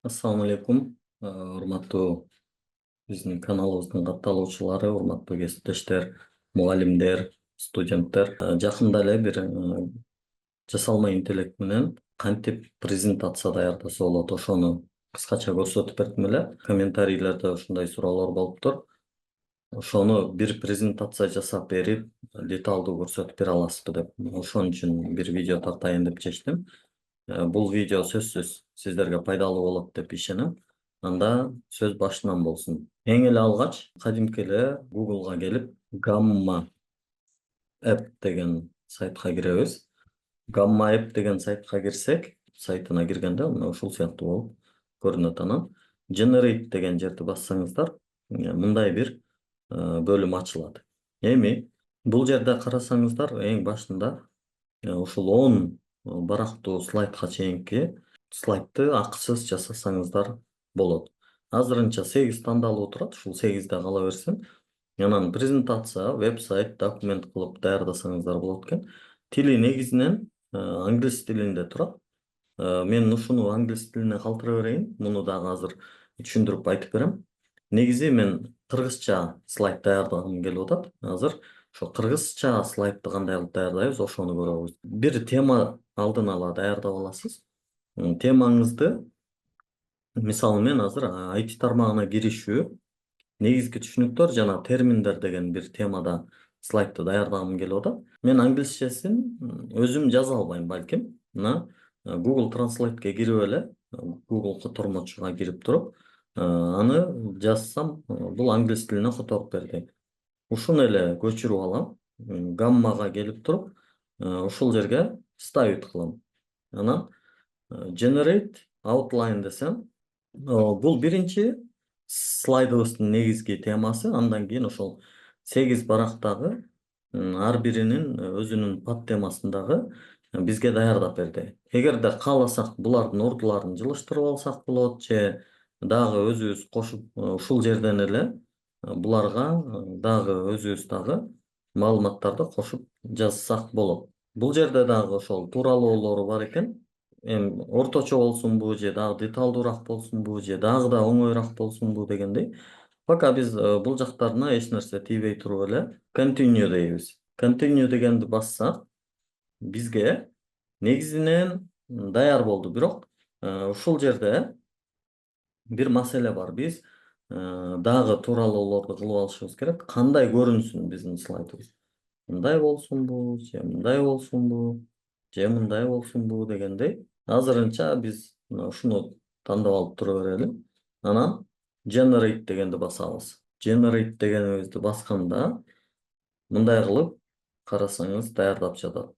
Assalamu алейкум, урматтуу биздин каналыбыздын катталуучулары, урматтуу кесиптештер, мугалимдер, студенттер. Жакында эле бир жасалма интеллект менен кантип презентация даярдаса болот, ошону кыскача көрсөтүп бердим эле. Комментарийлерде ушундай суроолор болуптур. Ошону бир презентация жасап берип, деталдуу көрсөтүп бере аласызбы деп, ошон үчүн бир видео тартайын деп чечтим. Бул видео сөзсүз сиздерге пайдалуу болот деп ишенем. Анда сөз башынан болсун. Эң эле алгач кадимки эле Google'га келип, Gamma App деген сайтка киребиз. Gamma App деген сайтка кирсек, сайтына киргенде мына ушул сыяктуу болуп көрүнөт. Анан Generate деген жерди бассаңыздар, мындай бир бөлүм ачылат. Эми бул жерде карасаңыздар, эң башында ушул 10 барактуу слайдка чейинки слайдты акысыз жасасаңыздар болот. Азырынча 8 тандалуу турат, ушул 8де кала берсин. Анан презентация, веб-сайт, документ кылып даярдасаңыздар болот экен. Тили негизинен англис тилинде турат. Мен ушуну англис тилине калтыра берейин. Муну дагы азыр түшүндүрүп айтып берем. Негизи мен кыргызча слайд даярдагым келип атат. Азыр ошо кыргызча слайдты кандай кылып даярдайбыз, ошону көрөбүз. Бир тема алдын ала даярдап аласыз. Темаңызды, мисалы мен азыр IT тармагына киришүү, негизги түшүнүктөр жана терминдер деген бир темада слайдты даярдагым келип атат. Мен англисчесин өзүм жаза албайм балким. Мына Google Translate'ке кирип эле, Google котормочуга кирип туруп, аны жазсам, бул англис тилине которуп берди. Ушуну эле көчүрүп алам. Гаммага келип туруп, ушул жерге ставить кылам. Анан Generate Outline десем, бул биринчи слайдыбыздын негизги темасы. Андан кийин ошол 8 барактагы ар биринин өзүнүн пад темасындагы бизге даярдап берди. Эгерде кааласак, булардын ордуларын жылыштырып алсак болот, же дагы өзүбүз кошуп ушул жерден эле буларга дагы өзүбүз дагы маалыматтарды кошуп жазсак болот. Бул жерде дагы ошол тууралоолору бар экен. Эми орточо болсунбу, же дагы деталдуураак болсунбу, же дагы да оңоюраак болсунбу дегендей. Пока биз бул жактарына эч нерсе тийбей туруп эле continue дейбиз. Continue дегенди бассак, бизге негизинен даяр болду. Бирок ушул жерде бир маселе бар. Биз дагы тууралоолорду кылып алышыбыз керек. Кандай көрүнсүн биздин слайдыбыз? Мындай болсунбу, же мындай болсунбу, же мындай болсунбу дегендей. Азырынча биз ушуну тандап алып тура берели. Анан Generate дегенди басабыз. Generate дегенибизди басканда мындай кылып карасаңыз даярдап жатат.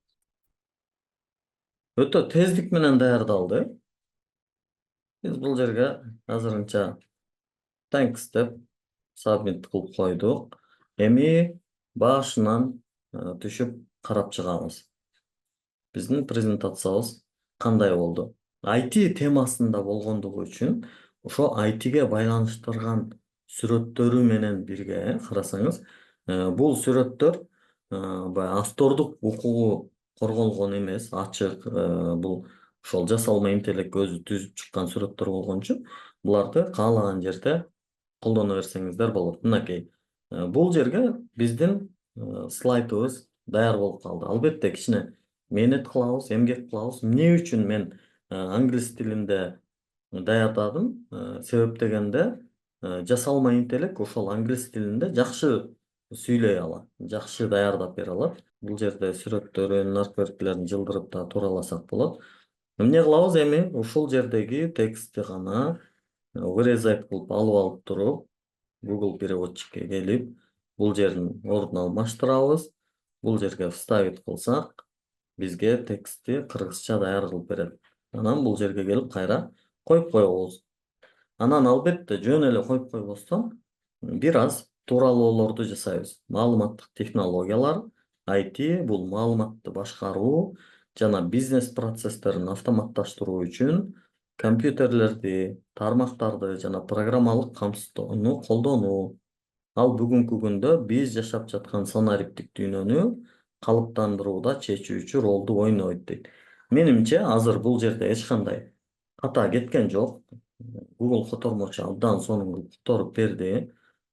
Өтө тездик менен даярдалды. Биз бул жерге азырынча thanks деп submit кылып койдук. Эми башынан түшүп карап чыгабыз. Биздин презентациябыз кандай болду? IT темасында болгондугу үчүн ошо IT-ге байланыштырган сүрөттөрү менен бирге карасаңыз, бул сүрөттөр баягы автордук укугу корголгон эмес, ачык, бул ошол жасалма интеллект өзү түзүп чыккан сүрөттөр болгон үчүн буларды каалаган жерде колдоно берсеңиздер болот. Мынакей, бул жерге биздин слайдыбыз даяр болуп калды. Албетте кичине мээнет кылабыз, эмгек кылабыз. Эмне үчүн мен англис тилинде даярдадым? Себеп дегенде, жасалма интеллект ошол англис тилинде жакшы сүйлөй алат, жакшы даярдап бере алат. Бул жерде сүрөттөрүн, аркверктерин жылдырып да тураласак болот. Эмне кылабыз эми? Ушул жердеги текстти гана вырезать кылып алып туруп, Google переводчикке келип, бул жердин ордун алмаштырабыз. Бул жерге вставить кылсак, бизге текстти кыргызча даяр кылып берет. Анан бул жерге келип кайра коюп коебуз. Анан албетте жөн эле коюп койбостон бир аз тууралоолорду жасайбыз. Маалыматтык технологиялар, IT бул маалыматты башкаруу жана бизнес процесстерин автоматташтыруу үчүн компьютерлерди, тармактарды жана программалык камсыздоону колдонуу. Ал бүгүнкү күндө биз жашап жаткан санариптик дүйнөнү калыптандырууда чечүүчү ролду ойнойт дейт. Менимче азыр бул жерде эч кандай ката кеткен жок. Google котормочу абдан сонун которуп берди.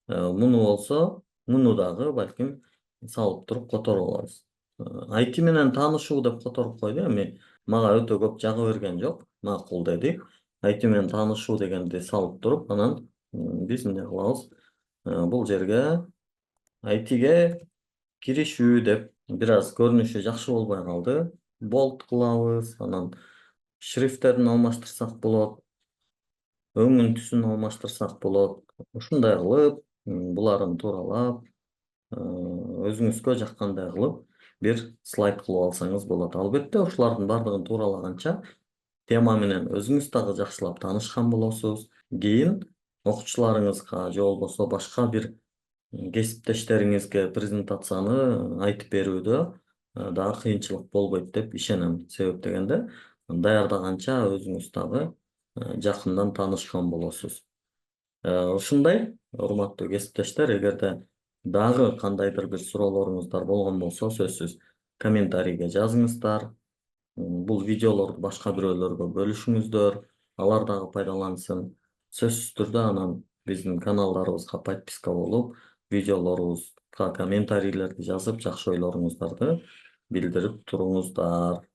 Муну болсо, муну дагы балким салып туруп которуп алабыз. IT менен таанышуу деп которуп койду, эми мага өтө көп жага берген жок. Макул деди. IT менен таанышуу дегенди салып туруп, анан биз эмне кылабыз? Бул жерге ITге киришүү деп бир аз көрүнүшү жакшы болбой калды. Болт кылабыз, анан шрифттерин алмаштырсак болот, өңүн түсүн алмаштырсак болот. Ушундай кылып, буларын тууралап, өзүңүзгө жаккандай кылып бир слайд кылып алсаңыз болот. Албетте ушулардын бардыгын тууралаганча тема менен өзүңүз дагы жакшылап таанышкан болосуз. Кийин окуучуларыңызга же болбосо башка бир кесиптештериңизге презентацияны айтып берүүдө дагы кыйынчылык болбойт деп ишенем. Себеп дегенде даярдаганча өзүңүз дагы жакындан таанышкан болосуз. Ушундай, урматтуу кесиптештер, эгерде дагы кандайдыр бир суроолоруңуздар болгон болсо, сөзсүз комментарийге жазыңыздар. Бул видеолорду башка бирөөлөргө бөлүшүңүздөр, алар дагы пайдалансын. Сөзсүз түрдө анан биздин каналдарыбызга подписка болуп, видеолорубузга комментарийлерди жазып, жакшы ойлоруңуздарды билдирип туруңуздар.